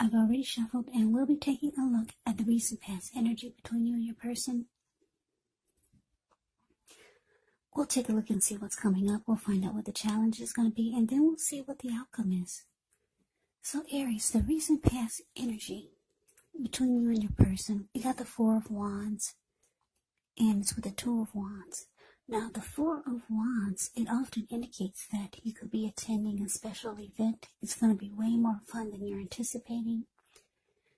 I've already shuffled and we'll be taking a look at the recent past energy between you and your person. We'll take a look and see what's coming up. We'll find out what the challenge is going to be, and then we'll see what the outcome is. So Aries, the recent past energy between you and your person, you got the Four of Wands, and it's with the Two of Wands. Now, the Four of Wands, it often indicates that you could be attending a special event. It's going to be way more fun than you're anticipating.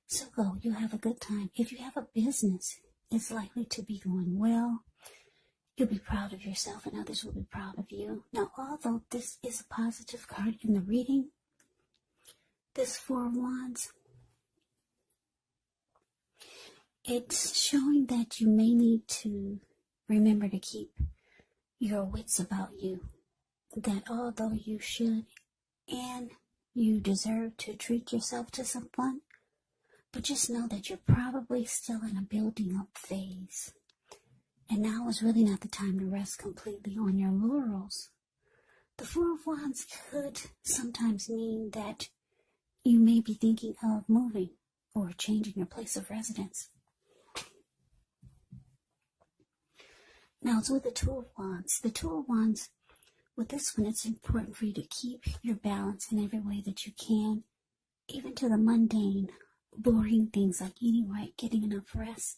So go, you'll have a good time. If you have a business, it's likely to be going well. You'll be proud of yourself and others will be proud of you. Now, although this is a positive card in the reading, this Four of Wands, it's showing that you may need to remember to keep your wits about you. That although you should and you deserve to treat yourself to some fun, but just know that you're probably still in a building up phase. And now is really not the time to rest completely on your laurels. The Four of Wands could sometimes mean that you may be thinking of moving or changing your place of residence. Now it's with the Two of Wands. The Two of Wands, with this one, it's important for you to keep your balance in every way that you can, even to the mundane, boring things like eating right, getting enough rest.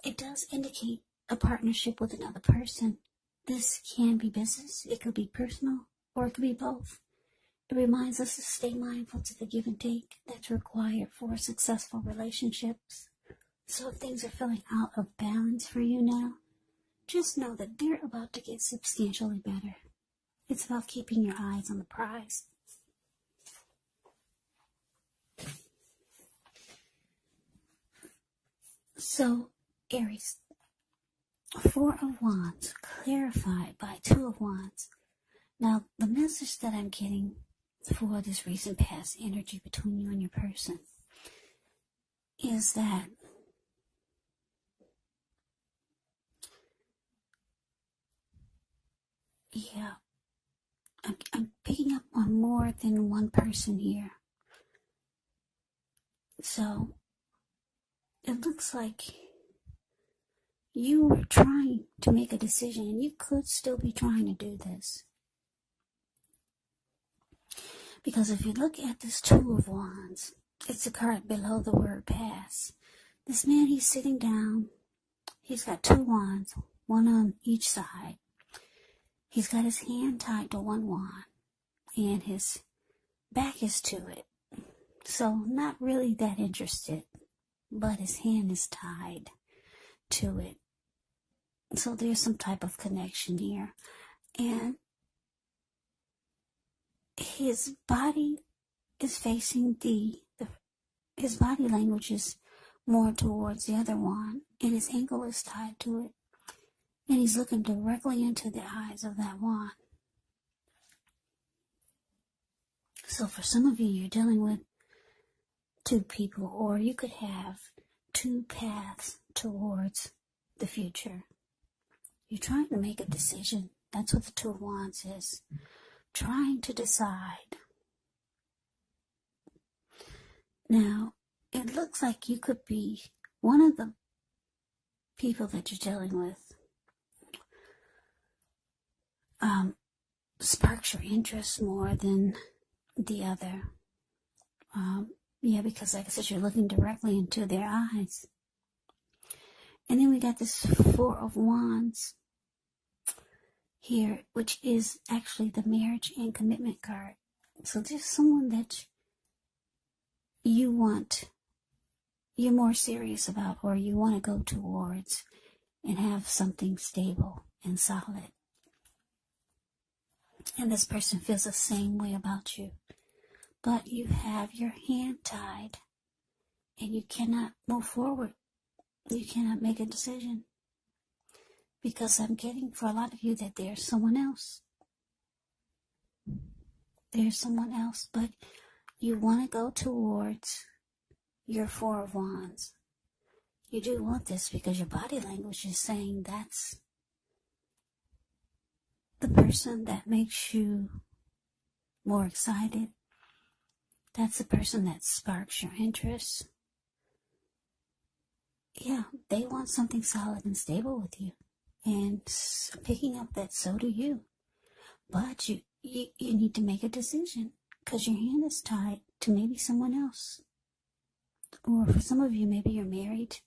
It does indicate a partnership with another person. This can be business, it could be personal, or it could be both. It reminds us to stay mindful to the give and take that's required for successful relationships. So if things are feeling out of balance for you now, just know that they're about to get substantially better. It's about keeping your eyes on the prize. So, Aries, Four of Wands, clarified by Two of Wands. Now, the message that I'm getting for this recent past energy between you and your person is that I'm picking up on more than one person here. So, it looks like you were trying to make a decision, and you could still be trying to do this. Because if you look at this Two of Wands, it's a card below the word pass. This man, he's sitting down. He's got two wands, one on each side. He's got his hand tied to one wand, and his back is to it. So not really that interested, but his hand is tied to it. So there's some type of connection here. And his body is facing his body language is more towards the other wand, and his ankle is tied to it. And he's looking directly into the eyes of that wand. So for some of you, you're dealing with two people, or you could have two paths towards the future. You're trying to make a decision. That's what the Two of Wands is. Trying to decide. Now, it looks like you could be one of the people that you're dealing with. Sparks your interest more than the other. Because like I said, you're looking directly into their eyes. And then we got this Four of Wands here, which is actually the marriage and commitment card. So there's someone that you're more serious about, or you want to go towards and have something stable and solid. And this person feels the same way about you. But you have your hand tied and you cannot move forward. You cannot make a decision. Because I'm getting for a lot of you that there's someone else. There's someone else, but you want to go towards your Four of Wands. You do want this because your body language is saying that's the person that makes you more excited, That's the person that sparks your interest. Yeah, they want something solid and stable with you. And picking up that so do you. But you need to make a decision because your hand is tied to maybe someone else. Or for some of you, maybe you're married,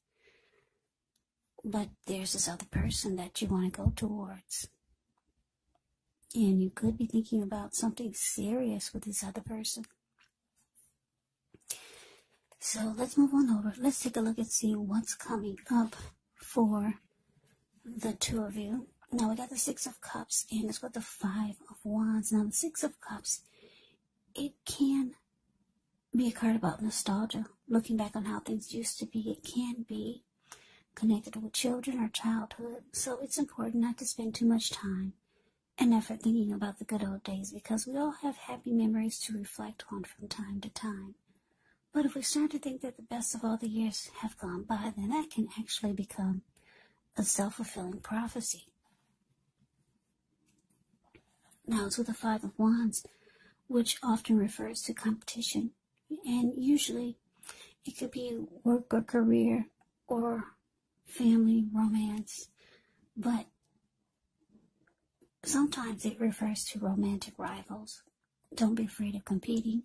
but there's this other person that you want to go towards. And you could be thinking about something serious with this other person. So let's move on over. Let's take a look and see what's coming up for the two of you. Now we got the Six of Cups and it's got the Five of Wands. Now the Six of Cups, it can be a card about nostalgia, looking back on how things used to be. It can be connected with children or childhood. So it's important not to spend too much time and effort thinking about the good old days because we all have happy memories to reflect on from time to time. But if we start to think that the best of all the years have gone by, then that can actually become a self-fulfilling prophecy. Now it's with the Five of Wands, which often refers to competition. And usually it could be work or career or family, romance. But sometimes it refers to romantic rivals. Don't be afraid of competing.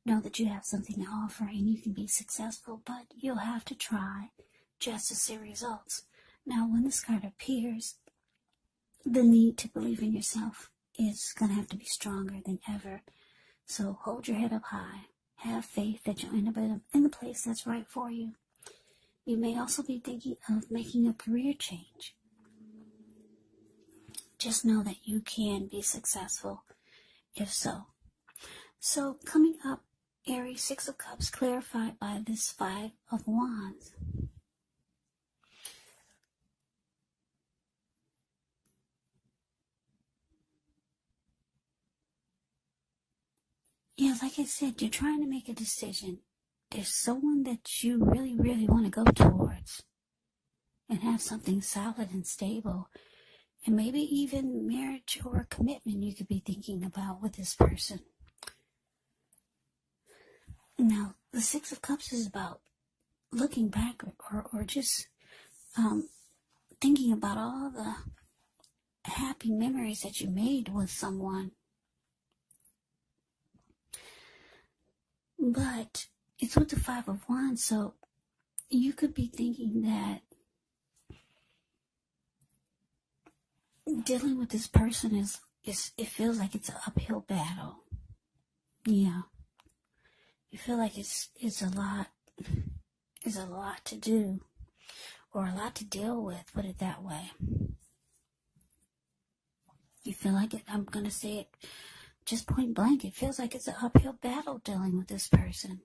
Know that you have something to offer and you can be successful, but you'll have to try just to see results. Now, when this card appears, the need to believe in yourself is going to have to be stronger than ever. So hold your head up high. Have faith that you'll end up in the place that's right for you. You may also be thinking of making a career change. Just know that you can be successful if so. So coming up, Aries, Six of Cups, clarified by this Five of Wands. Yeah, like I said, you're trying to make a decision. There's someone that you really, really want to go towards and have something solid and stable. And maybe even marriage or commitment you could be thinking about with this person. Now, the Six of Cups is about looking back or just thinking about all the happy memories that you made with someone. But it's with the Five of Wands, so you could be thinking that dealing with this person it feels like it's an uphill battle. Yeah. You feel like it's a lot to do or a lot to deal with, put it that way. You feel like it, I'm going to say it just point blank, it feels like it's an uphill battle dealing with this person.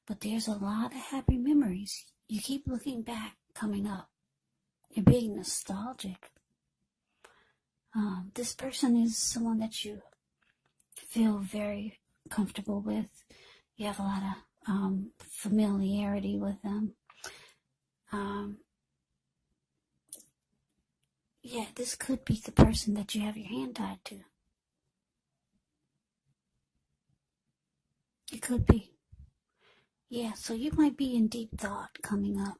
But there's a lot of happy memories. You keep looking back, coming up. You're being nostalgic. This person is someone that you feel very comfortable with. You have a lot of familiarity with them. Yeah, this could be the person that you have your hand tied to. It could be. Yeah, so you might be in deep thought coming up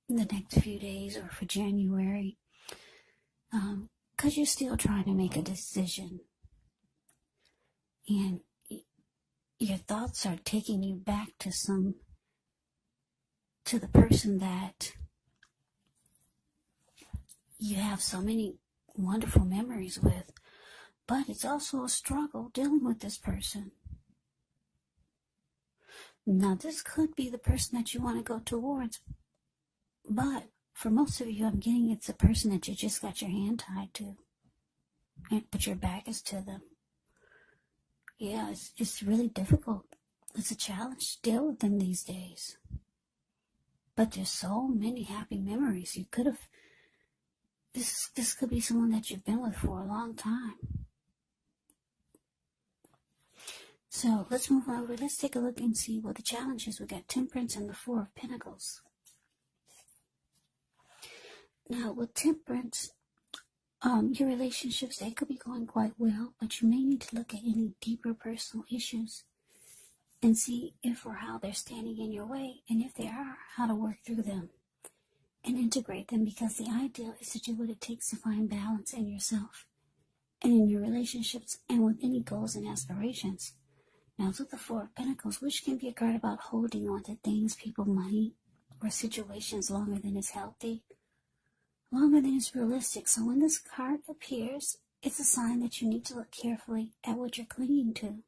in the next few days or for January. Because you're still trying to make a decision. And your thoughts are taking you back to the person that you have so many wonderful memories with. But it's also a struggle dealing with this person. Now, this could be the person that you want to go towards, but for most of you, I'm getting it's a person that you just got your hand tied to, but your back is to them. Yeah, it's really difficult. It's a challenge to deal with them these days. But there's so many happy memories. You could have, this could be someone that you've been with for a long time. So let's move over. Let's take a look and see what the challenge is. We got Temperance and the Four of Pentacles. Now with Temperance, your relationships, they could be going quite well, but you may need to look at any deeper personal issues and see if or how they're standing in your way, and if they are, how to work through them and integrate them, because the ideal is to do what it takes to find balance in yourself and in your relationships and with any goals and aspirations. Now, with the Four of Pentacles, which can be a card about holding on to things, people, money, or situations longer than is healthy, longer than is realistic. So when this card appears, it's a sign that you need to look carefully at what you're clinging to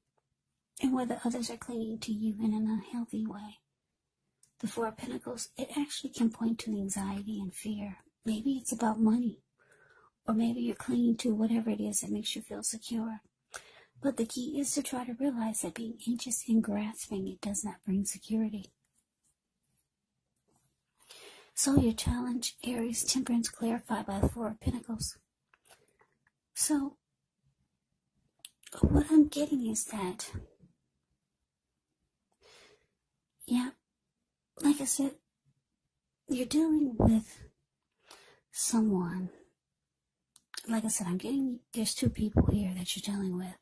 and whether others are clinging to you in an unhealthy way. The Four of Pentacles, it actually can point to anxiety and fear. Maybe it's about money, or maybe you're clinging to whatever it is that makes you feel secure. But the key is to try to realize that being anxious and grasping, it does not bring security. So your challenge, Aries, Temperance, clarified by the Four of Pentacles. So what I'm getting is that, yeah, like I said, you're dealing with someone. Like I said, I'm getting, there's two people here that you're dealing with.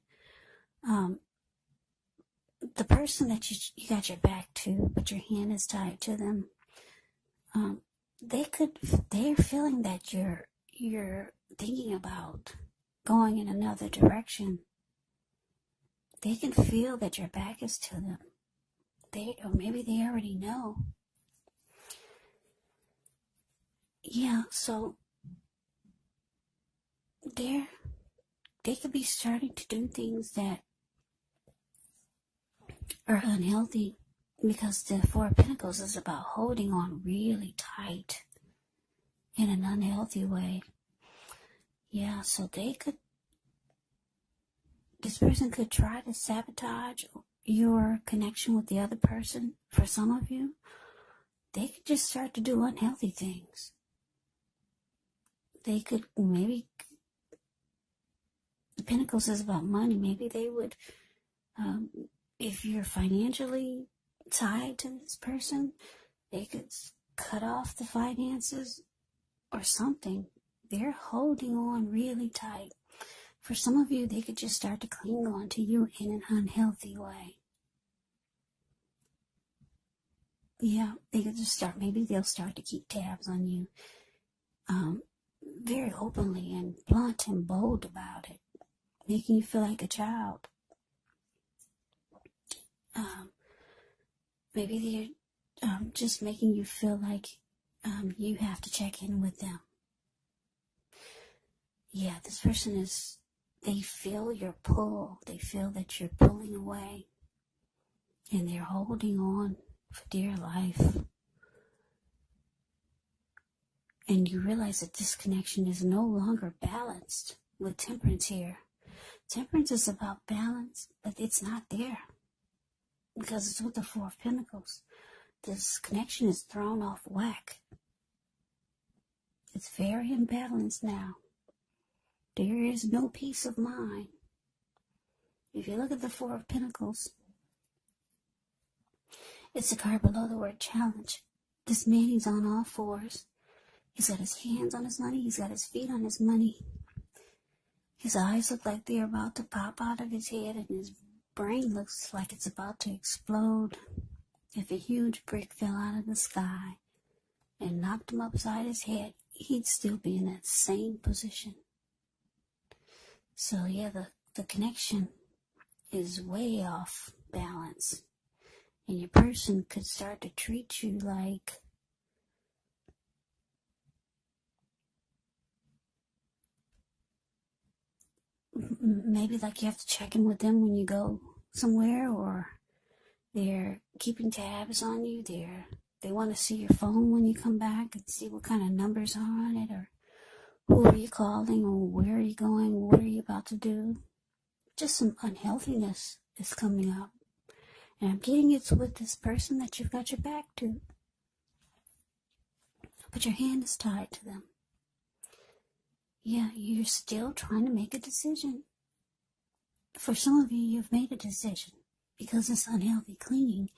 The person that you got your back to, but your hand is tied to them, they're feeling that you're thinking about going in another direction. They can feel that your back is to them. Or maybe they already know. Yeah, so they could be starting to do things that are unhealthy, because the Four of Pentacles is about holding on really tight in an unhealthy way. Yeah, so this person could try to sabotage your connection with the other person. For some of you, they could just start to do unhealthy things. They could, maybe, the Pentacles is about money. Maybe they would, if you're financially tied to this person, they could cut off the finances or something. They're holding on really tight. For some of you, they could just start to cling on to you in an unhealthy way. Yeah, they could just start, maybe they'll start to keep tabs on you, very openly and blunt and bold about it, making you feel like a child. Maybe they're just making you feel like you have to check in with them. Yeah, this person they feel your pull. They feel that you're pulling away, and they're holding on for dear life. And you realize that this connection is no longer balanced with Temperance here. Temperance is about balance, but it's not there, because it's with the Four of Pentacles. This connection is thrown off whack. It's very imbalanced now. There is no peace of mind. If you look at the Four of Pentacles, it's a card below the word challenge. This man, he's on all fours. He's got his hands on his money. He's got his feet on his money. His eyes look like they're about to pop out of his head, and his brain looks like it's about to explode. If a huge brick fell out of the sky and knocked him upside his head, he'd still be in that same position. So yeah, the connection is way off balance. And your person could start to treat you like maybe like you have to check in with them when you go somewhere, or they're keeping tabs on you. They want to see your phone when you come back and see what kind of numbers are on it, or who are you calling, or where are you going, what are you about to do. Just some unhealthiness is coming up. And I'm getting it's with this person that you've got your back to, but your hand is tied to them. Yeah, you're still trying to make a decision. For some of you, you've made a decision, because this unhealthy clinging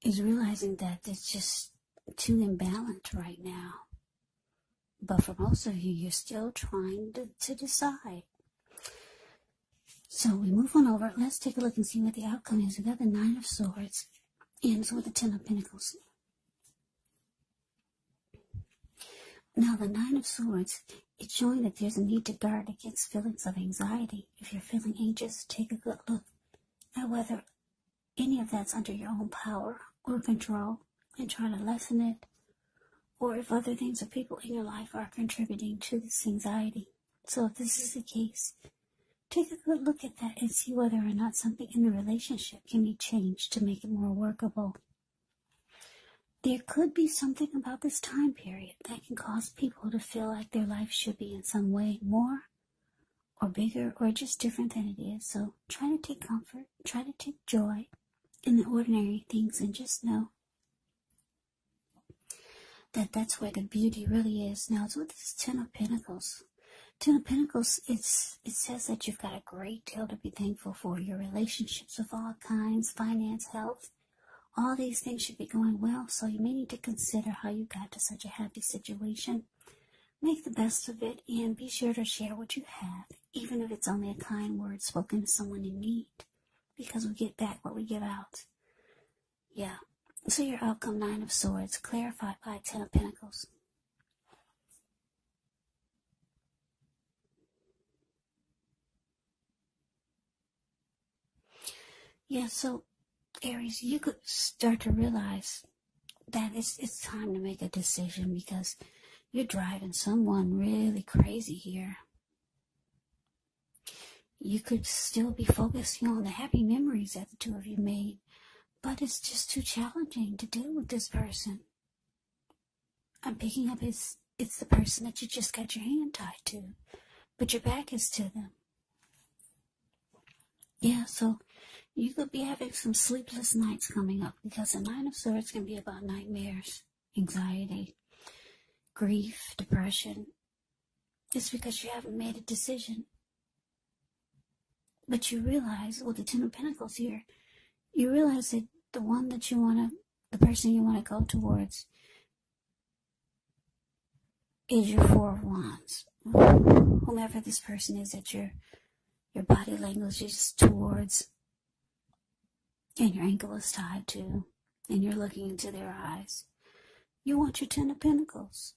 is realizing that it's just too imbalanced right now. But for most of you, you're still trying to decide. So we move on over. Let's take a look and see what the outcome is. We got the Nine of Swords, ends with the Ten of Pentacles. Now, the Nine of Swords, it's showing that there's a need to guard against feelings of anxiety. If you're feeling anxious, take a good look at whether any of that's under your own power or control and try to lessen it, or if other things or people in your life are contributing to this anxiety. So if this is the case, take a good look at that and see whether or not something in the relationship can be changed to make it more workable. There could be something about this time period that can cause people to feel like their life should be in some way more or bigger or just different than it is. So try to take comfort, try to take joy in the ordinary things, and just know that that's where the beauty really is. Now, it's with this Ten of Pentacles. Ten of Pentacles, it says that you've got a great deal to be thankful for. Your relationships of all kinds, finance, health, all these things should be going well, so you may need to consider how you got to such a happy situation. Make the best of it, and be sure to share what you have, even if it's only a kind word spoken to someone in need, because we get back what we give out. Yeah. So your outcome, Nine of Swords, clarified by Ten of Pentacles. Yeah, so Aries, you could start to realize that it's time to make a decision, because you're driving someone really crazy here. You could still be focusing on the happy memories that the two of you made, but it's just too challenging to deal with this person. I'm picking up it's the person that you just got your hand tied to, but your back is to them. Yeah, so you could be having some sleepless nights coming up, because the Nine of Swords can be about nightmares, anxiety, grief, depression. It's because you haven't made a decision. But you realize, with the Ten of Pentacles here, you realize that the one that you want to, the person you want to go towards, is your Four of Wands. Whomever this person is that your body language is towards, and your ankle is tied to, and you're looking into their eyes. You want your Ten of Pentacles.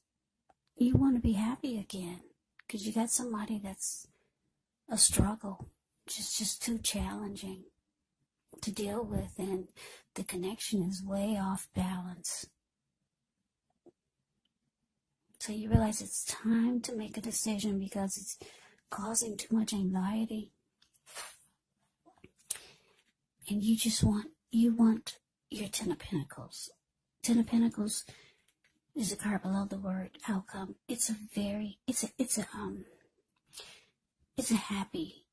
You want to be happy again, because you got somebody that's a struggle, just too challenging to deal with, and the connection is way off balance. So you realize it's time to make a decision, because it's causing too much anxiety. And you just want your Ten of Pentacles. Ten of Pentacles is a card below the word outcome. It's a happy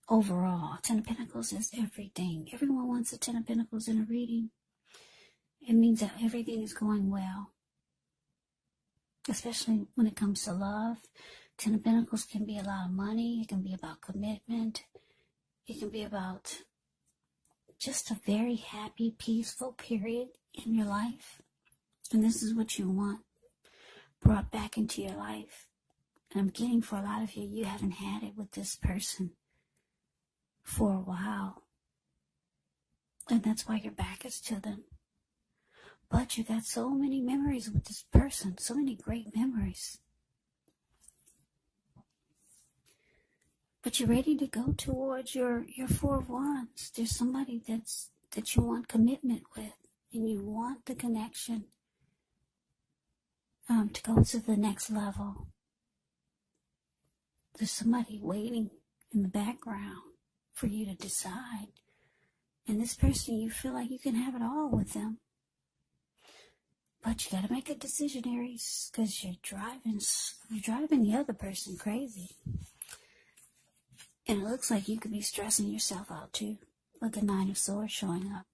overall. Ten of Pentacles is everything. Everyone wants a Ten of Pentacles in a reading. It means that everything is going well, especially when it comes to love. Ten of Pentacles can be a lot of money. It can be about commitment. It can be about just a very happy, peaceful period in your life. And this is what you want brought back into your life. And I'm getting, for a lot of you, you haven't had it with this person for a while. And that's why your back is to them. But you got so many memories with this person, so many great memories. But you're ready to go towards your Four of Wands. There's somebody that you want commitment with, and you want the connection to go to the next level. There's somebody waiting in the background for you to decide. And this person, you feel like you can have it all with them. But you gotta make a decision, Aries, because you're driving the other person crazy. And it looks like you could be stressing yourself out too, with the Nine of Swords showing up.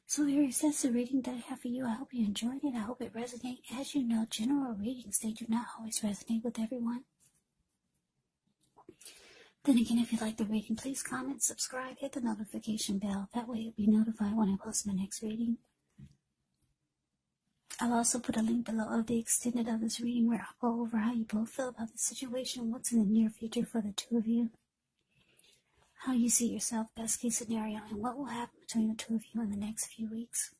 So Aries, that's the reading that I have for you. I hope you enjoyed it. I hope it resonated. As you know, general readings, they do not always resonate with everyone. Then again, if you like the reading, please comment, subscribe, hit the notification bell. That way you'll be notified when I post my next reading. I'll also put a link below of the extended of this reading, where I'll go over how you both feel about the situation, what's in the near future for the two of you. how you see yourself, best case scenario, and what will happen between the two of you in the next few weeks.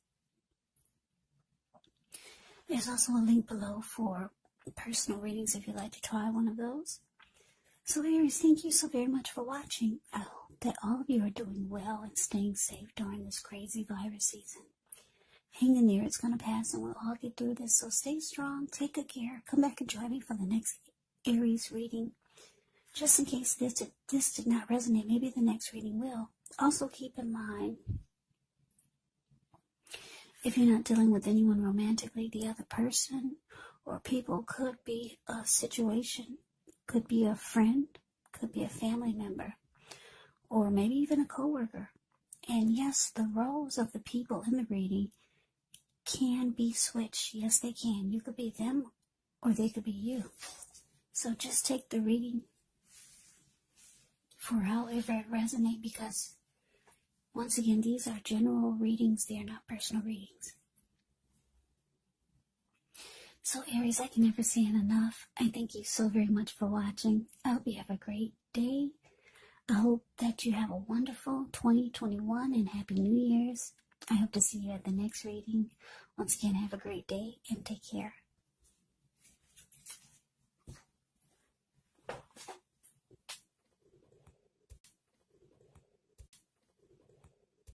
There's also a link below for personal readings if you'd like to try one of those. So Aries, thank you so very much for watching. I hope that all of you are doing well and staying safe during this crazy virus season. Hang in there, it's going to pass and we'll all get through this. So stay strong, take good care, come back and join me for the next Aries reading. Just in case this did not resonate, maybe the next reading will. Also keep in mind, if you're not dealing with anyone romantically, the other person or people could be a situation, could be a friend, could be a family member, or maybe even a coworker. And yes, the roles of the people in the reading can be switched. Yes, they can. You could be them or they could be you. So just take the reading for however it resonates, because once again, these are general readings. They are not personal readings. So Aries, I can never say it enough. I thank you so very much for watching. I hope you have a great day. I hope that you have a wonderful 2021 and Happy New Year's. I hope to see you at the next reading. Once again, have a great day and take care.